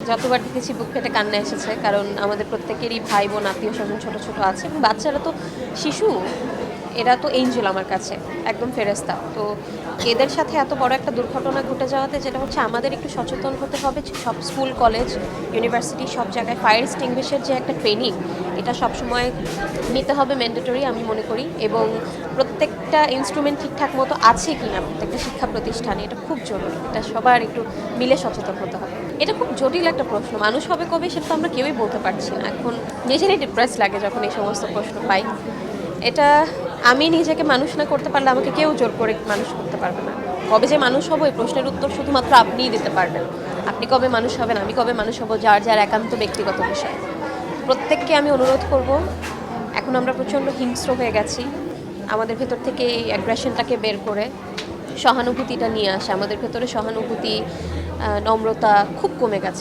যতবার দেখেছি বুক ফেটে কান্না এসেছে, কারণ আমাদের প্রত্যেকেরই ভাই বোন আত্মীয় স্বজন ছোটো ছোটো আছে, এবং বাচ্চারা তো শিশু, এরা তো এঞ্জেল আমার কাছে, একদম ফেরেস্তা। তো এদের সাথে এত বড় একটা দুর্ঘটনা ঘটে যাওয়াতে যেটা হচ্ছে আমাদের একটু সচেতন হতে হবে। সব স্কুল কলেজ ইউনিভার্সিটি সব জায়গায় ফায়ার এক্সটিংগুইশের যে একটা ট্রেনিং, এটা সবসময় নিতে হবে, ম্যান্ডেটরি আমি মনে করি। এবং প্রত্যেকটা ইনস্ট্রুমেন্ট ঠিকঠাক মতো আছে কি না প্রত্যেকটা শিক্ষা প্রতিষ্ঠানে, এটা খুব জরুরি। এটা সবার একটু মিলে সচেতন হতে হবে। এটা খুব জটিল একটা প্রশ্ন, মানুষ হবে কবে সেটা তো আমরা কেউই বলতে পারছি না। এখন নিজেরই ডিপ্রেস লাগে যখন এই সমস্ত প্রশ্ন পাই। এটা আমি নিজেকে মানুষ না করতে পারলে আমাকে কেউ জোর করে মানুষ করতে পারবে না। কবে যে মানুষ হব এই প্রশ্নের উত্তর শুধুমাত্র আপনিই দিতে পারবেন। আপনি কবে মানুষ হবেন, আমি কবে মানুষ হব, যার যার একান্ত ব্যক্তিগত বিষয়। প্রত্যেককে আমি অনুরোধ করব, এখন আমরা প্রচণ্ড হিংস্র হয়ে গেছি, আমাদের ভেতর থেকে এই অ্যাগ্রেশনটাকে বের করে সহানুভূতিটা নিয়ে আসে। আমাদের ভেতরে সহানুভূতি, নম্রতা খুব কমে গেছে।